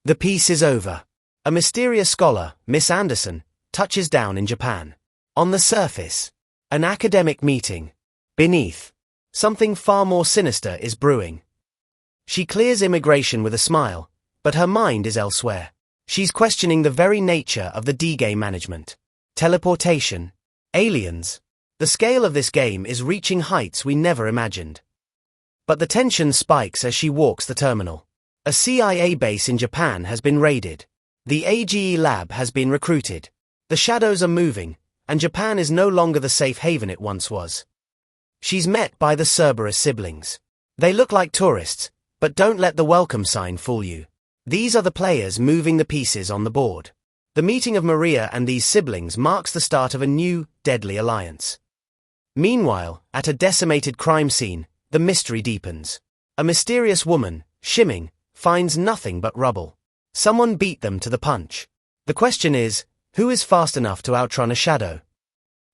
The piece is over. A mysterious scholar, Miss Anderson, touches down in Japan. On the surface, an academic meeting. Beneath, something far more sinister is brewing. She clears immigration with a smile, but her mind is elsewhere. She's questioning the very nature of the D-game management. Teleportation. Aliens. The scale of this game is reaching heights we never imagined. But the tension spikes as she walks the terminal. A CIA base in Japan has been raided. The AGE lab has been recruited. The shadows are moving, and Japan is no longer the safe haven it once was. She's met by the Cerberus siblings. They look like tourists, but don't let the welcome sign fool you. These are the players moving the pieces on the board. The meeting of Maria and these siblings marks the start of a new, deadly alliance. Meanwhile, at a decimated crime scene, the mystery deepens. A mysterious woman, Shimming, finds nothing but rubble. Someone beat them to the punch. The question is, who is fast enough to outrun a shadow?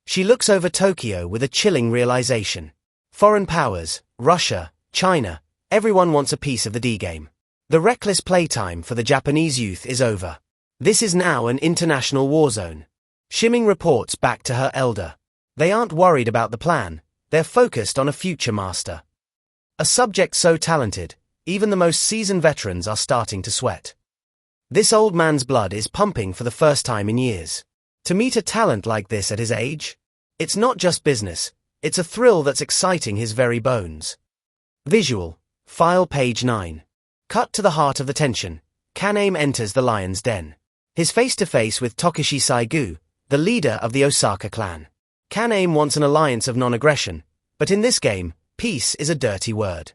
She looks over Tokyo with a chilling realization. Foreign powers, Russia, China, everyone wants a piece of the D-game. The reckless playtime for the Japanese youth is over. This is now an international war zone. Shimming reports back to her elder. They aren't worried about the plan, they're focused on a future master. A subject so talented, even the most seasoned veterans are starting to sweat. This old man's blood is pumping for the first time in years. To meet a talent like this at his age? It's not just business, it's a thrill that's exciting his very bones. Visual. File page 9. Cut to the heart of the tension. Kaname enters the lion's den. His face-to-face with Tokishi Saigu, the leader of the Osaka clan. Kaname wants an alliance of non-aggression, but in this game, peace is a dirty word.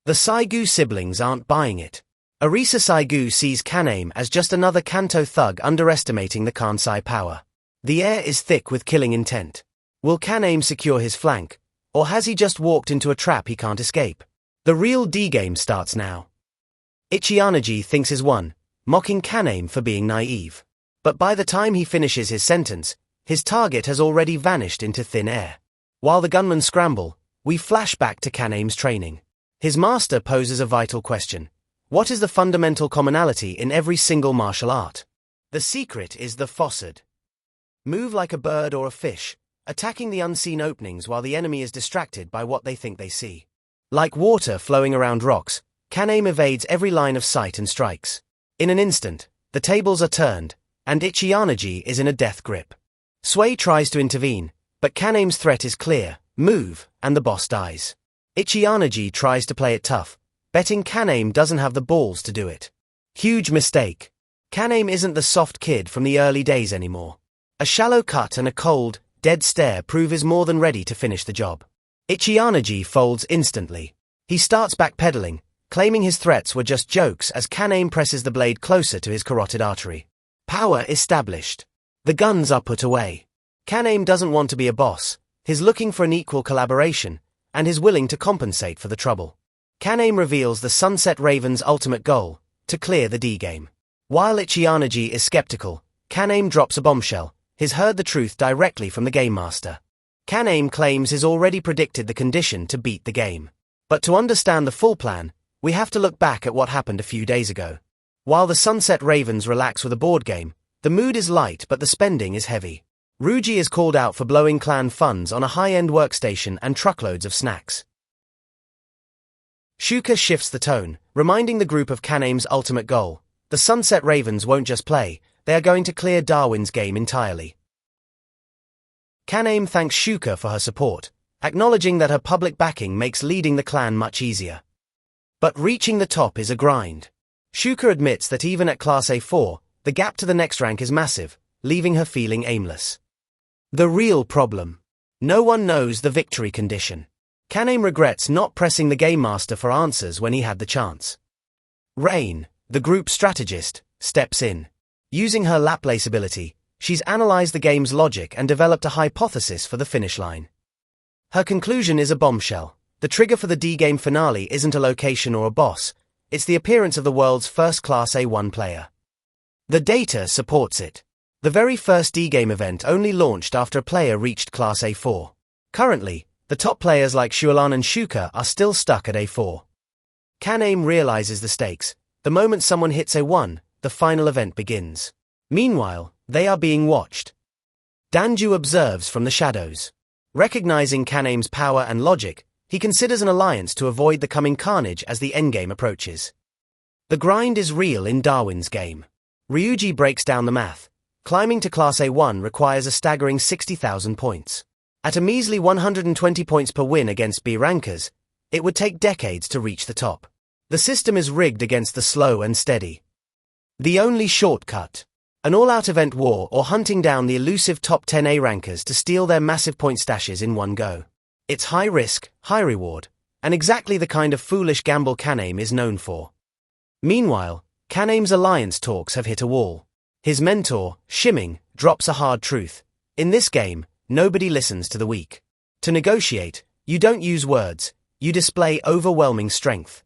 The Saigu siblings aren't buying it. Arisa Saigu sees Kaname as just another Kanto thug underestimating the Kansai power. The air is thick with killing intent. Will Kaname secure his flank, or has he just walked into a trap he can't escape? The real D-game starts now. Ichianaji thinks he's won, mocking Kaname for being naive. But by the time he finishes his sentence, his target has already vanished into thin air. While the gunmen scramble, we flash back to Kaname's training. His master poses a vital question. What is the fundamental commonality in every single martial art? The secret is the fossard. Move like a bird or a fish, attacking the unseen openings while the enemy is distracted by what they think they see. Like water flowing around rocks, Kaname evades every line of sight and strikes. In an instant, the tables are turned, and Ichianaji is in a death grip. Sway tries to intervene, but Kaname's threat is clear: move, and the boss dies. Ichianaji tries to play it tough, betting Kaname doesn't have the balls to do it. Huge mistake. Kaname isn't the soft kid from the early days anymore. A shallow cut and a cold, dead stare prove he's more than ready to finish the job. Ichianaji folds instantly. He starts backpedaling, claiming his threats were just jokes as Kaname presses the blade closer to his carotid artery. Power established. The guns are put away. Kaname doesn't want to be a boss, he's looking for an equal collaboration, and is willing to compensate for the trouble. Kaname reveals the Sunset Raven's ultimate goal, to clear the D-game. While Ichianaji is skeptical, Kaname drops a bombshell. He's heard the truth directly from the Game Master. Kaname claims he's already predicted the condition to beat the game. But to understand the full plan, we have to look back at what happened a few days ago. While the Sunset Ravens relax with a board game, the mood is light but the spending is heavy. Ruji is called out for blowing clan funds on a high-end workstation and truckloads of snacks. Shuka shifts the tone, reminding the group of Kaname's ultimate goal. The Sunset Ravens won't just play, they are going to clear Darwin's game entirely. Kaname thanks Shuka for her support, acknowledging that her public backing makes leading the clan much easier. But reaching the top is a grind. Shuka admits that even at Class A4, the gap to the next rank is massive, leaving her feeling aimless. The real problem. No one knows the victory condition. Kaname regrets not pressing the Game Master for answers when he had the chance. Rain, the group strategist, steps in. Using her Laplace ability, she's analyzed the game's logic and developed a hypothesis for the finish line. Her conclusion is a bombshell. The trigger for the D-game finale isn't a location or a boss, it's the appearance of the world's first Class A1 player. The data supports it. The very first D-game event only launched after a player reached Class A4. Currently, the top players like Shualan and Shuka are still stuck at A4. Kaname realizes the stakes. The moment someone hits a 1, the final event begins. Meanwhile, they are being watched. Danju observes from the shadows. Recognizing Kaname's power and logic, he considers an alliance to avoid the coming carnage as the endgame approaches. The grind is real in Darwin's game. Ryuji breaks down the math. Climbing to Class A1 requires a staggering 60,000 points. At a measly 120 points per win against B rankers, it would take decades to reach the top. The system is rigged against the slow and steady. The only shortcut: an all-out event war or hunting down the elusive top 10 A rankers to steal their massive point stashes in one go. It's high risk, high reward, and exactly the kind of foolish gamble Kaname is known for. Meanwhile, Kaname's alliance talks have hit a wall. His mentor, Shimming, drops a hard truth. In this game, nobody listens to the weak. To negotiate, you don't use words, you display overwhelming strength.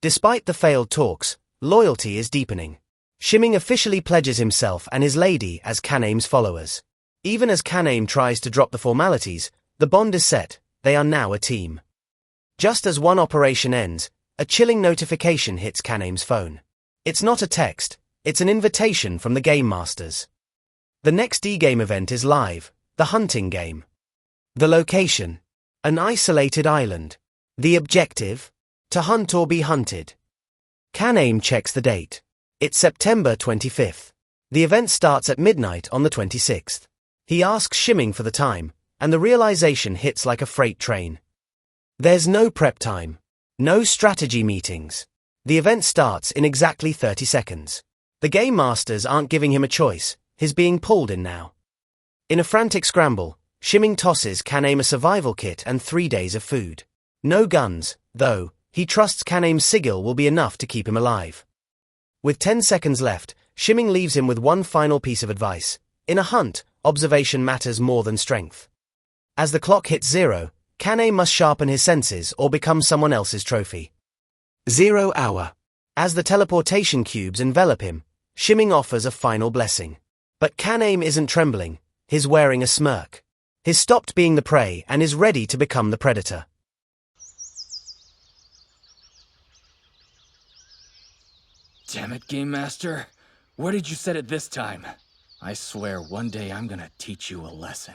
Despite the failed talks, loyalty is deepening. Shimming officially pledges himself and his lady as Kaname's followers. Even as Kaname tries to drop the formalities, the bond is set. They are now a team. Just as one operation ends, a chilling notification hits Kaname's phone. It's not a text, it's an invitation from the Game Masters. The next e-game event is live, the hunting game. The location: an isolated island. The objective: to hunt or be hunted. Kaname checks the date. It's September 25th. The event starts at midnight on the 26th. He asks Shimming for the time, and the realization hits like a freight train. There's no prep time. No strategy meetings. The event starts in exactly 30 seconds. The Game Masters aren't giving him a choice, he's being pulled in now. In a frantic scramble, Shimming tosses Kaname a survival kit and 3 days of food. No guns, though. He trusts Kaname's sigil will be enough to keep him alive. With 10 seconds left, Shimming leaves him with one final piece of advice. In a hunt, observation matters more than strength. As the clock hits 0, Kaname must sharpen his senses or become someone else's trophy. 0 hour. As the teleportation cubes envelop him, Shimming offers a final blessing. But Kaname isn't trembling, he's wearing a smirk. He's stopped being the prey and is ready to become the predator. Damn it, Game Master. Where did you set it this time? I swear one day I'm gonna teach you a lesson.